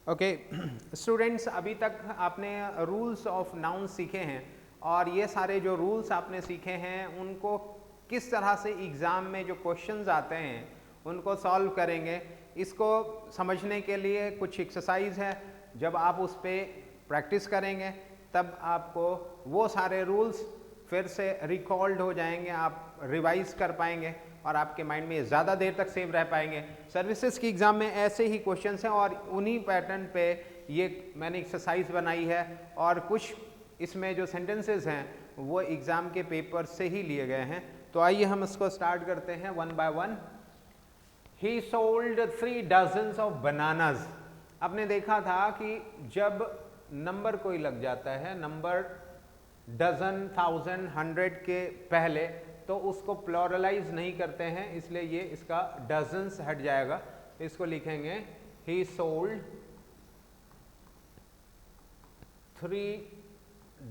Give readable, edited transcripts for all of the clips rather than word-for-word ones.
Okay students, अभी तक आपने रूल्स ऑफ नाउन सीखे हैं और ये सारे जो रूल्स आपने सीखे हैं उनको किस तरह से एग्ज़ाम में जो क्वेश्चंस आते हैं उनको सॉल्व करेंगे। इसको समझने के लिए कुछ एक्सरसाइज है, जब आप उस पर प्रैक्टिस करेंगे तब आपको वो सारे रूल्स फिर से रिकॉल्ड हो जाएंगे, आप रिवाइज कर पाएंगे और आपके माइंड में ज़्यादा देर तक सेव रह पाएंगे। सर्विसेज की एग्ज़ाम में ऐसे ही क्वेश्चंस हैं और उन्हीं पैटर्न पे ये मैंने एक्सरसाइज बनाई है और कुछ इसमें जो सेंटेंसेस हैं वो एग्ज़ाम के पेपर से ही लिए गए हैं। तो आइए हम इसको स्टार्ट करते हैं one by one. He sold 3 dozens of bananas. आपने देखा था कि जब नंबर कोई लग जाता है, नंबर डजन, थाउजेंड, 100 के पहले, तो उसको प्लूरलाइज नहीं करते हैं, इसलिए ये इसका डजन्स हट जाएगा। इसको लिखेंगे he sold 3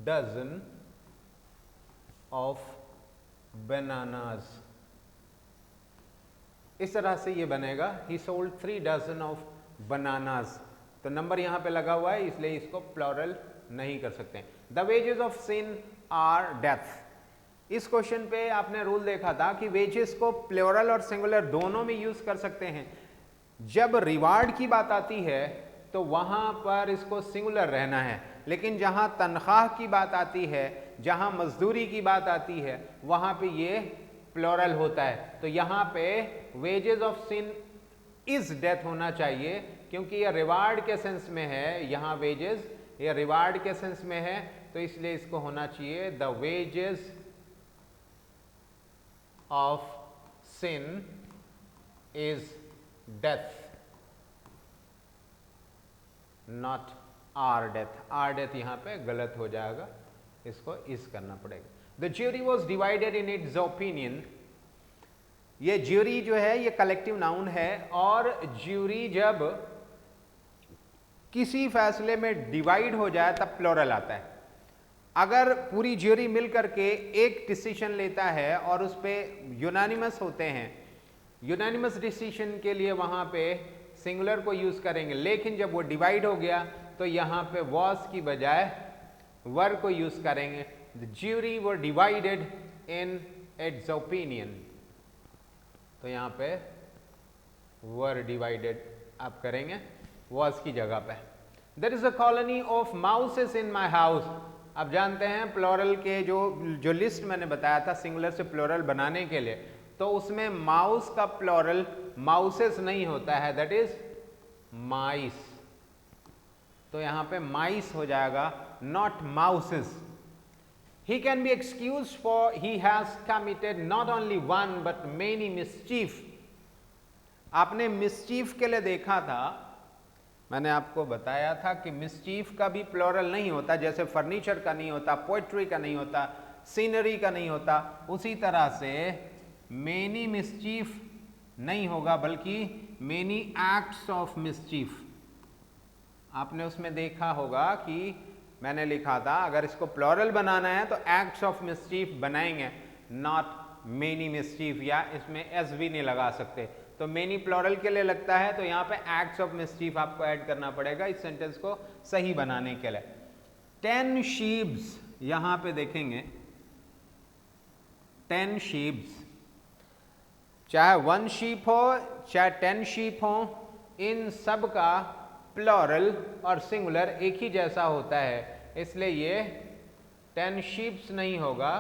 dozen of bananas. इस तरह से ये बनेगा, he sold 3 dozen of bananas. तो नंबर यहां पे लगा हुआ है इसलिए इसको प्लूरल नहीं कर सकते। The wages of sin are death. इस क्वेश्चन पे आपने रूल देखा था कि वेजेस को प्लूरल और सिंगुलर दोनों में यूज कर सकते हैं। जब रिवार्ड की बात आती है तो वहां पर इसको सिंगुलर रहना है, लेकिन जहां तनख्वाह की बात आती है, जहां मजदूरी की बात आती है, वहां पे ये प्लूरल होता है। तो यहां पे wages of sin is death होना चाहिए, क्योंकि यह रिवार्ड के सेंस में है। यहां वेजेस ये रिवार्ड के सेंस में है, तो इसलिए इसको होना चाहिए the wages of sin is death, not are death. Are death यहां पे गलत हो जाएगा, इसको इस करना पड़ेगा। The jury was divided in its opinion. ये ज्यूरी जो है ये कलेक्टिव नाउन है, और ज्यूरी जब किसी फैसले में डिवाइड हो जाए तब प्लूरल आता है। अगर पूरी ज्यूरी मिल करके एक डिसीजन लेता है और उस पर यूनानिमस होते हैं, यूनानिमस डिसीजन के लिए वहां पे सिंगुलर को यूज करेंगे, लेकिन जब वो डिवाइड हो गया तो यहां पे वॉज की बजाय वर को यूज करेंगे। The jury were divided in its opinion, तो यहां पे वर डिवाइडेड आप करेंगे वॉज की जगह पे। There is a colony of mouses in my house. आप जानते हैं प्लूरल के जो लिस्ट मैंने बताया था सिंगुलर से प्लूरल बनाने के लिए, तो उसमें माउस का प्लूरल माउसेस नहीं होता है, दैट इज माइस। तो यहां पे माइस हो जाएगा, not mouses. He can be excused for he has committed not only one but many mischief. आपने मिसचीफ के लिए देखा था, मैंने आपको बताया था कि मिसचीफ का भी प्लूरल नहीं होता, जैसे फर्नीचर का नहीं होता, पोएट्री का नहीं होता, सीनरी का नहीं होता, उसी तरह से मेनी मिसचीफ नहीं होगा, बल्कि मेनी एक्ट्स ऑफ मिसचीफ। आपने उसमें देखा होगा कि मैंने लिखा था अगर इसको प्लूरल बनाना है तो एक्ट्स ऑफ मिसचीफ बनाएंगे, नॉट मेनी मिसचीफ, या इसमें एस भी नहीं लगा सकते। तो मेनी प्लूरल के लिए लगता है, तो यहाँ पे एक्ट्स ऑफ मिसचीफ आपको ऐड करना पड़ेगा इस सेंटेंस को सही बनाने के लिए। 10 शीप्स, यहां पे देखेंगे 10 शीप्स, चाहे 1 शीप हो चाहे 10 शीप हो, इन सब का प्लूरल और सिंगुलर एक ही जैसा होता है, इसलिए ये 10 शीप्स नहीं होगा,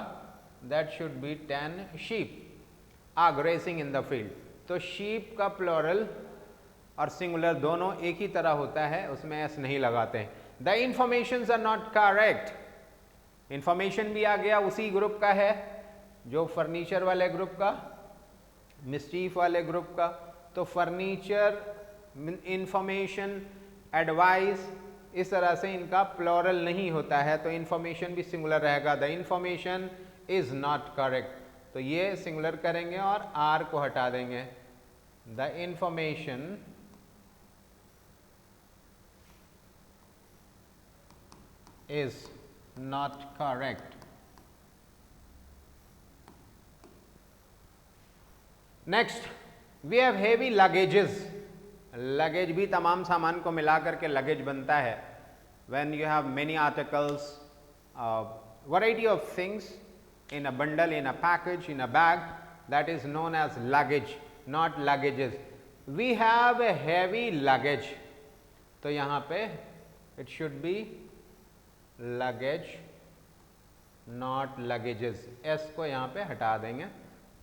that should be 10 sheep are grazing in the field. तो शीप का प्लूरल और सिंगुलर दोनों एक ही तरह होता है, उसमें एस नहीं लगाते हैं। The informations are not correct. Information भी आ गया, उसी ग्रुप का है जो फर्नीचर वाले ग्रुप का, मिसचीफ वाले ग्रुप का। तो फर्नीचर, इंफॉर्मेशन, एडवाइस, इस तरह से इनका प्लूरल नहीं होता है, तो इंफॉर्मेशन भी सिंगुलर रहेगा। The information is not correct, तो ये सिंगुलर करेंगे और आर को हटा देंगे। The information is not correct. Next, we have heavy luggages. Luggage भी तमाम सामान को मिला करके लगेज बनता है। When you have many articles, variety of things in a bundle, in a package, in a bag, that is known as luggage, not luggages. We have a heavy luggage, तो यहां पे it should B luggage not luggages. S को यहां पे हटा देंगे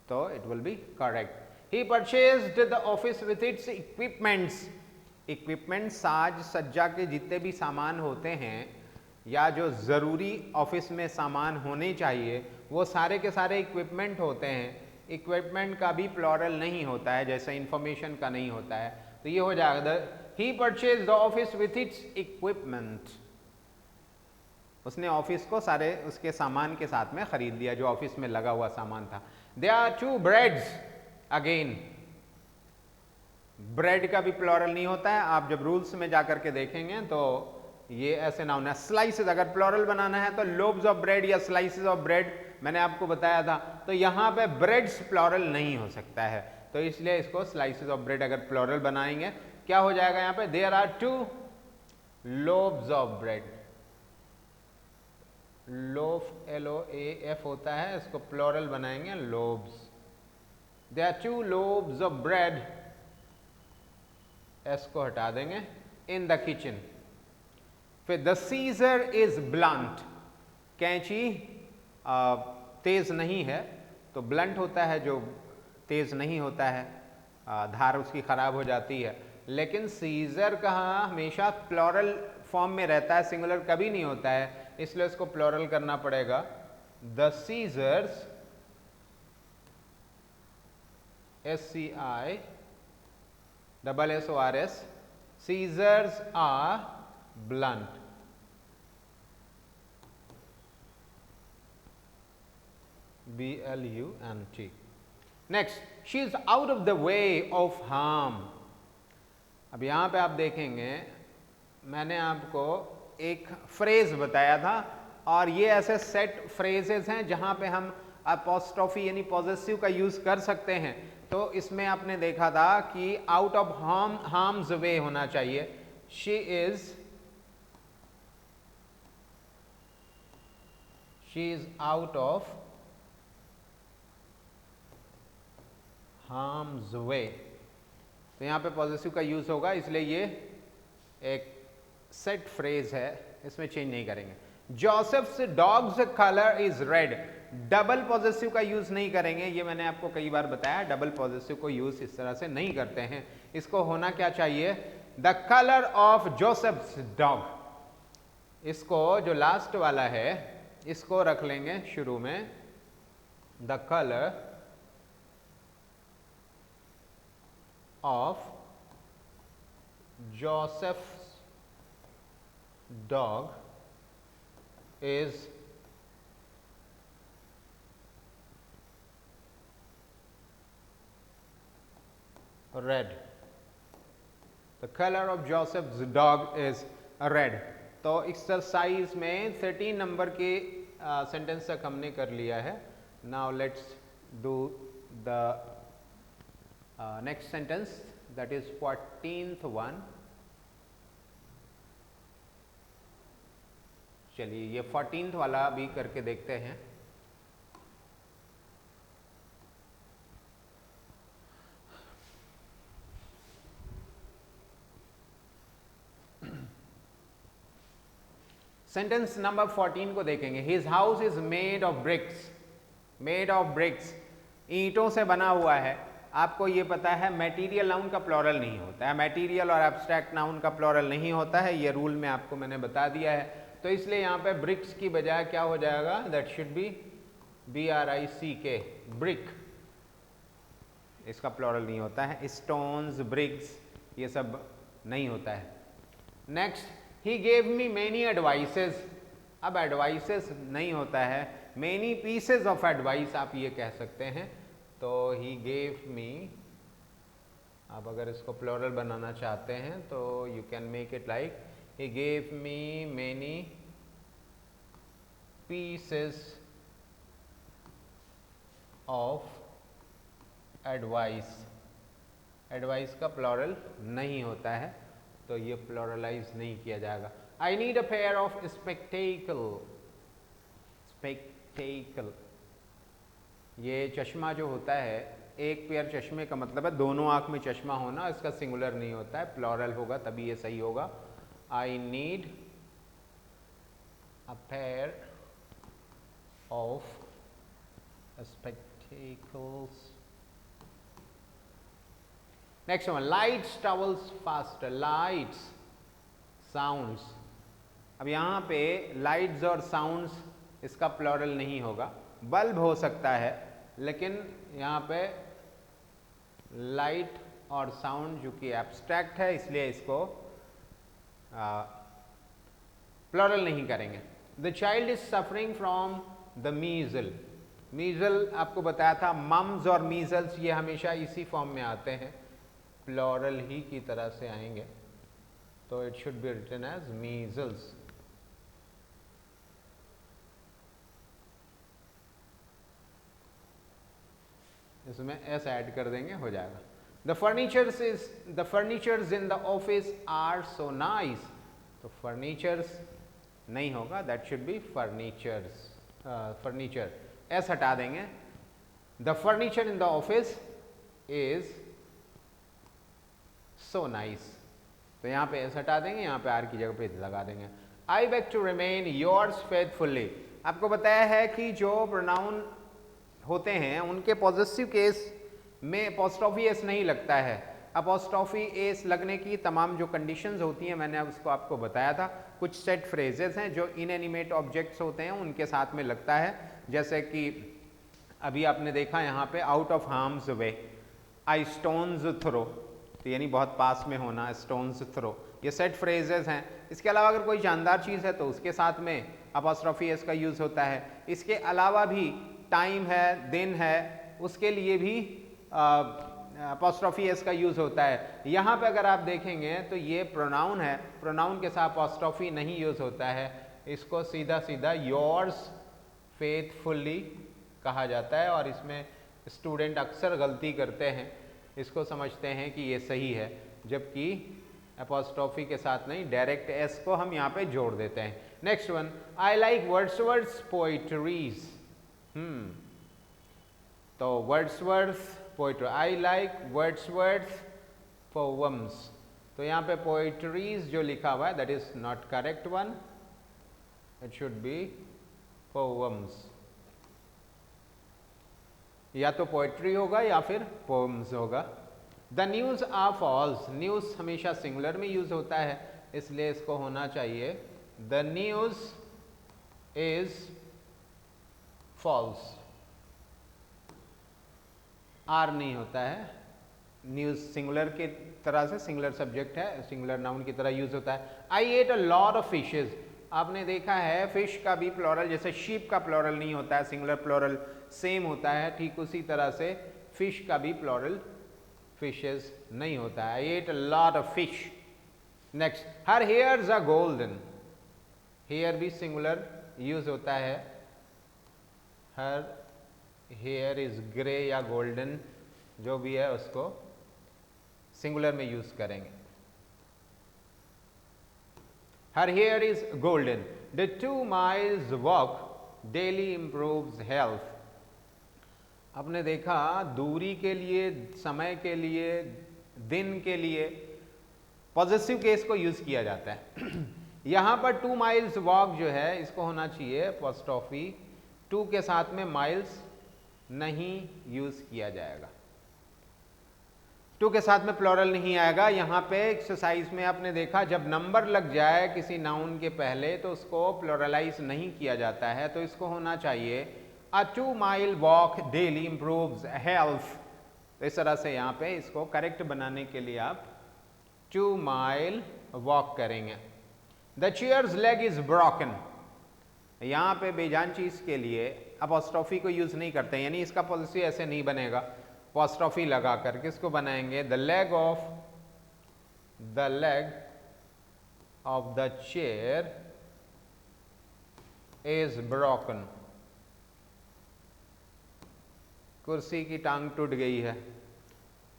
तो it will be correct. He purchased the office with its equipments. Equipment, साज सज्जा के जितने भी सामान होते हैं या जो ज़रूरी ऑफिस में सामान होने चाहिए वो सारे के सारे इक्विपमेंट होते हैं। इक्विपमेंट का भी प्लॉरल नहीं होता है, जैसे इंफॉर्मेशन का नहीं होता है। तो ये हो जाएगा he purchase the office with its equipment. उसने ऑफिस को सारे उसके सामान के साथ में खरीद लिया जो ऑफिस में लगा हुआ सामान था। There are 2 breads. Again bread का भी प्लॉरल नहीं होता है। आप जब रूल्स में जाकर के देखेंगे तो ये ऐसे नाउन है। स्लाइसेस अगर प्लॉरल बनाना है तो लोब्स ऑफ ब्रेड या स्लाइसेस ऑफ ब्रेड, मैंने आपको बताया था। तो यहां पे ब्रेड्स प्लॉरल नहीं हो सकता है, तो इसलिए इसको स्लाइसेस ऑफ ब्रेड अगर प्लॉरल बनाएंगे क्या हो जाएगा यहां पे, there are 2 lobes of bread. Loaf LOAF होता है, इसको प्लॉरल बनाएंगे lobes. There are 2 lobes of bread, S को हटा देंगे, in the kitchen। फिर the scissor is blunt, कैंची तेज नहीं है, तो blunt होता है जो तेज नहीं होता है, धार उसकी खराब हो जाती है। लेकिन सीजर कहाँ हमेशा प्लॉरल फॉर्म में रहता है, सिंगुलर कभी नहीं होता है, इसलिए उसको प्लॉरल करना पड़ेगा। The scissors, SCI double SORS, scissors are blunt। BLUNT। Next, she is out of the way of harm. अब यहां पे आप देखेंगे मैंने आपको एक फ्रेज बताया था और ये ऐसे सेट फ्रेजेस हैं जहां पे हम अपोस्ट्रोफी यानी पॉजेसिव का यूज कर सकते हैं। तो इसमें आपने देखा था कि आउट ऑफ हार्म्स वे होना चाहिए। She is out of harm's way, तो यहां पे पॉजेसिव का यूज होगा, इसलिए ये एक सेट फ्रेज है, इसमें चेंज नहीं करेंगे। Joseph's dogs colour is red, double possessive का यूज नहीं करेंगे, ये मैंने आपको कई बार बताया, डबल पॉजेसिव को यूज इस तरह से नहीं करते हैं। इसको होना क्या चाहिए, the colour of Joseph's dog. इसको जो लास्ट वाला है इसको रख लेंगे शुरू में, the colour of Joseph's dog is red। The color of Joseph's dog is red। तो एक्सरसाइज में 13 नंबर के सेंटेंस तक हमने कर लिया है। Now let's do the next sentence, that is 14th one। चलिए ये 14th वाला भी करके देखते हैं। सेंटेंस नंबर 14 को देखेंगे। His house is made of BRICS, made of BRICS, ईंटों से बना हुआ है। आपको ये पता है मटेरियल नाउन का प्लॉरल नहीं होता है, मटेरियल और एब्स्ट्रैक्ट नाउन का प्लॉरल नहीं होता है, ये रूल में आपको मैंने बता दिया है। तो इसलिए यहाँ पे ब्रिक्स की बजाय क्या हो जाएगा, that should B BRICK, brick. इसका प्लॉरल नहीं होता है। स्टोन्स, ब्रिक्स, ये सब नहीं होता है। Next, he gave me many advices. अब एडवाइसेस नहीं होता है, मैनी पीसेस ऑफ एडवाइस आप ये कह सकते हैं। तो ही गेव मी, अब अगर इसको प्लूरल बनाना चाहते हैं तो you can make it like he gave me many pieces of advice। Advice का प्लॉरल नहीं होता है, तो ये प्लॉरलाइज नहीं किया जाएगा। I need a pair of spectacle, spectacle, ये चश्मा जो होता है, एक पेयर चश्मे का मतलब है दोनों आंख में चश्मा होना, इसका सिंगुलर नहीं होता है, प्लॉरल होगा तभी ये सही होगा। I need a pair of spectacles. Next one, lights travels faster, lights, sounds. अब यहाँ पे lights और sounds इसका प्लॉरल नहीं होगा, बल्ब हो सकता है, लेकिन यहाँ पे लाइट और साउंड जो कि एब्स्ट्रैक्ट है इसलिए इसको प्लॉरल नहीं करेंगे। The child is suffering from the measle, measle आपको बताया था, मम्स और मीजल्स ये हमेशा इसी फॉर्म में आते हैं, प्लॉरल ही की तरह से आएंगे, तो it should be written as measles. इसमें एस ऐड कर देंगे, हो जाएगा। The furnitures in the office are so nice, तो फर्नीचर्स नहीं होगा, that should be furnitures, furniture, S हटा देंगे। The furniture in the office is so nice, तो यहां पे एस हटा देंगे, यहां पे आर की जगह पे लगा देंगे। I beg to remain yours faithfully, आपको बताया है कि जो प्रोनाउन होते हैं उनके पॉजिटिव केस में अपोस्ट्रोफी एस नहीं लगता है। अपोस्ट्रोफी एस लगने की तमाम जो कंडीशंस होती हैं मैंने उसको आपको बताया था। कुछ सेट फ्रेजेस हैं जो इनएनिमेट ऑब्जेक्ट्स होते हैं उनके साथ में लगता है, जैसे कि अभी आपने देखा यहाँ पे out of harm's way, a stone's throw, तो यानी बहुत पास में होना, स्टोन्स थ्रो, ये सेट फ्रेजेस हैं। इसके अलावा अगर कोई जानदार चीज़ है तो उसके साथ में अपोस्ट्रोफी एस का यूज़ होता है। इसके अलावा भी टाइम है, दिन है, उसके लिए भी अपोस्ट्रोफी एस का यूज़ होता है। यहाँ पे अगर आप देखेंगे तो ये प्रोनाउन है, प्रोनाउन के साथ अपोस्ट्रोफी नहीं यूज़ होता है, इसको सीधा सीधा योर्स फेथफुली कहा जाता है, और इसमें स्टूडेंट अक्सर गलती करते हैं, इसको समझते हैं कि ये सही है, जबकि अपोस्ट्रोफी के साथ नहीं, डायरेक्ट एस को हम यहाँ पे जोड़ देते हैं। Next one, I like Wordsworth poetries, तो Wordsworth poetry, I like Wordsworth poems, तो यहाँ पे पोइट्रीज जो लिखा हुआ है that is not correct one, it should be poems, या तो पोइट्री होगा या फिर पोएम्स होगा। The news are false, news हमेशा सिंगुलर में यूज होता है, इसलिए इसको होना चाहिए the news is false, are नहीं होता है, न्यूज सिंगुलर की तरह से, सिंगुलर सब्जेक्ट है, सिंगुलर नाउन की तरह यूज होता है। I ate a lot of fishes, आपने देखा है फिश का भी प्लॉरल, जैसे शीप का प्लॉरल नहीं होता है, सिंगुलर प्लॉरल सेम होता है, ठीक उसी तरह से फिश का भी प्लॉरल फिशेज नहीं होता है। I ate a lot of fish. Next, her hairs are golden, hair भी सिंगुलर यूज होता है, हर हेयर इज ग्रे या गोल्डन, जो भी है उसको सिंगुलर में यूज करेंगे। Her hair is golden, the 2 miles walk daily improves health, आपने देखा दूरी के लिए, समय के लिए, दिन के लिए पॉजिटिव केस को यूज किया जाता है। यहां पर 2 miles वॉक जो है इसको होना चाहिए अपोस्ट्रोफी, 2 के साथ में माइल्स नहीं यूज किया जाएगा, 2 के साथ में प्लॉरल नहीं आएगा। यहाँ पे एक्सरसाइज में आपने देखा जब नंबर लग जाए किसी नाउन के पहले तो उसको प्लॉरलाइज नहीं किया जाता है, तो इसको होना चाहिए अ 2 mile walk daily improves health, तो इस तरह से यहाँ पे इसको करेक्ट बनाने के लिए आप 2 mile वॉक करेंगे। The chairs leg is broken, यहाँ पे बेजान चीज के लिए अपोस्ट्रोफी को यूज नहीं करते, यानी इसका पॉजिटिव ऐसे नहीं बनेगा, अपोस्ट्रोफी लगा कर किसको बनाएंगे, the leg of the chair is broken, कुर्सी की टांग टूट गई है,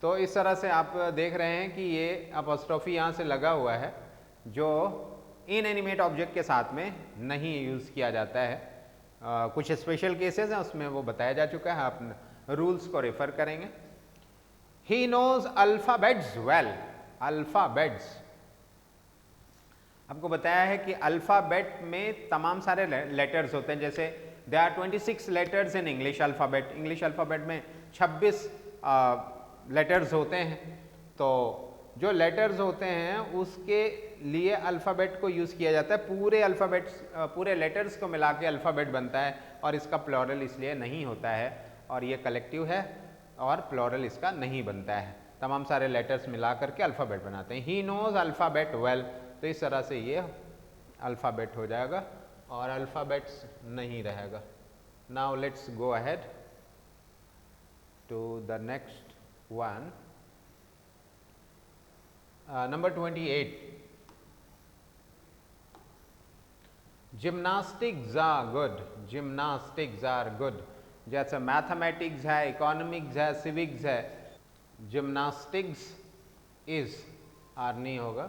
तो इस तरह से आप देख रहे हैं कि ये अपॉस्ट्रोफी यहाँ से लगा हुआ है जो इनएनिमेट ऑब्जेक्ट के साथ में नहीं यूज़ किया जाता है। कुछ स्पेशल केसेस हैं उसमें वो बताया जा चुका है, आप रूल्स को रेफर करेंगे। He knows alphabets well, alphabets आपको बताया है कि अल्फ़ाबेट में तमाम सारे लेटर्स होते हैं, जैसे they are 26 letters in English alphabet, English alphabet में 26 लेटर्स होते हैं। तो जो लेटर्स होते हैं उसके लिए अल्फ़ाबेट को यूज़ किया जाता है, पूरे अल्फ़ाबेट्स पूरे लेटर्स को मिला के अल्फ़ाबेट बनता है और इसका प्लूरल इसलिए नहीं होता है, और ये कलेक्टिव है और प्लूरल इसका नहीं बनता है। तमाम सारे लेटर्स मिला करके अल्फ़ाबेट बनाते हैं। ही नोज अल्फ़ाबेट वेल, तो इस तरह से ये अल्फ़ाबेट हो जाएगा और अल्फ़ाबेट्स नहीं रहेगा। Now let's go ahead to the next one. Number 28. Gymnastics are good. Gymnastics are good. जैसे मैथमेटिक्स है, इकोनॉमिक्स है, सिविक्स है, जिम्नास्टिक्स इज आर नहीं होगा,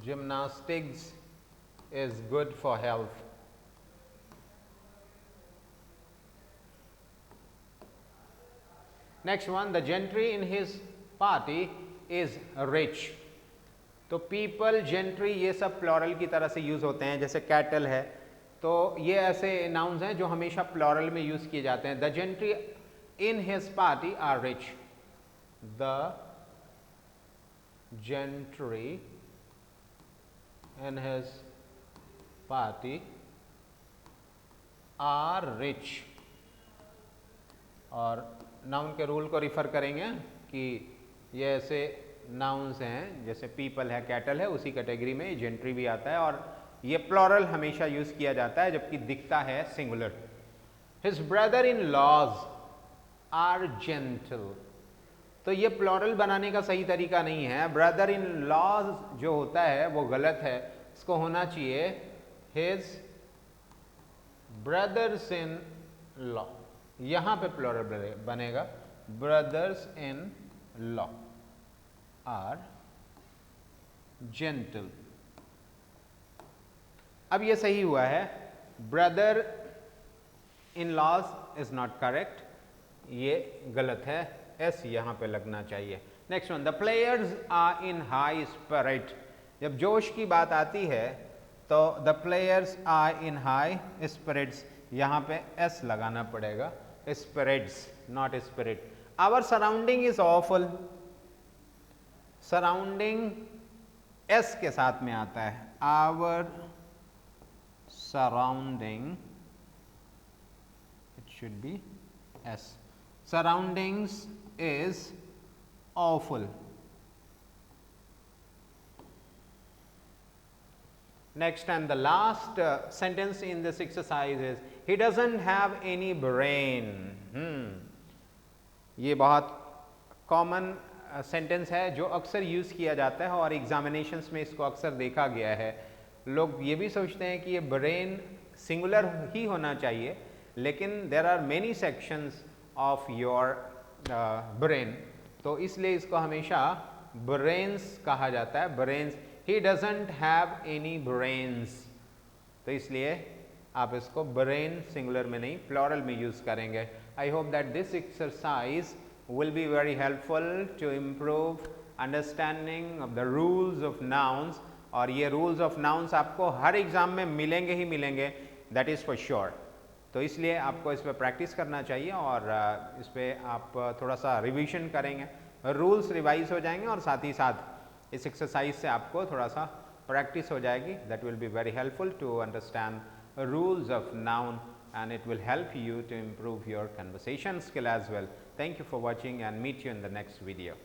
gymnastics is good for health. Next one, the gentry in his party is rich. तो people, gentry, ये सब plural की तरह से यूज होते हैं, जैसे कैटल है, तो ये ऐसे नाउन्स हैं जो हमेशा प्लूरल में यूज किए जाते हैं। The gentry in his party are rich, the gentry in his party are rich. और नाउन के रूल को रिफर करेंगे कि ये ऐसे नाउन्स हैं, जैसे पीपल है, कैटल है, उसी कैटेगरी में जेंट्री भी आता है और ये प्लूरल हमेशा यूज किया जाता है जबकि दिखता है singular. His brother in laws are gentle, तो ये प्लूरल बनाने का सही तरीका नहीं है। ब्रदर इन लॉज जो होता है वो गलत है, इसको होना चाहिए हिज ब्रदर्स इन लॉ, यहां पे प्लूरल बनेगा brothers in law are gentle. अब ये सही हुआ है, brother in laws is not correct, ये गलत है, एस यहां पे लगना चाहिए। Next one, the players are in high spirit. जब जोश की बात आती है तो the players are in high spirits, यहां पे एस लगाना पड़ेगा, spirits not spirit. Our surrounding is awful, surrounding s के साथ में आता है, our surrounding, it should be s, surroundings is awful. Next and the last sentence in this exercise is he doesn't have any brain. ये बहुत common sentence है जो अक्सर यूज़ किया जाता है और एग्जामिनेशंस में इसको अक्सर देखा गया है। लोग ये भी सोचते हैं कि ये ब्रेन सिंगुलर ही होना चाहिए, लेकिन there are many sections of your brain, तो इसलिए इसको हमेशा ब्रेन्स कहा जाता है, brains. He doesn't have any brains, तो इसलिए आप इसको brain सिंगुलर में नहीं प्लूरल में यूज करेंगे। I hope that this exercise will be very helpful to improve understanding of the rules of nouns, और ये rules of nouns आपको हर एग्जाम में मिलेंगे ही मिलेंगे, that is for sure। तो इसलिए आपको इस पर प्रैक्टिस करना चाहिए और इस पर आप थोड़ा सा रिविजन करेंगे, रूल्स रिवाइज हो जाएंगे और साथ ही साथ इस एक्सरसाइज से आपको थोड़ा सा प्रैक्टिस हो जाएगी। That will be very helpful to understand rules of noun and it will help you to improve your conversation skill as well. Thank you for watching and meet you in the next video.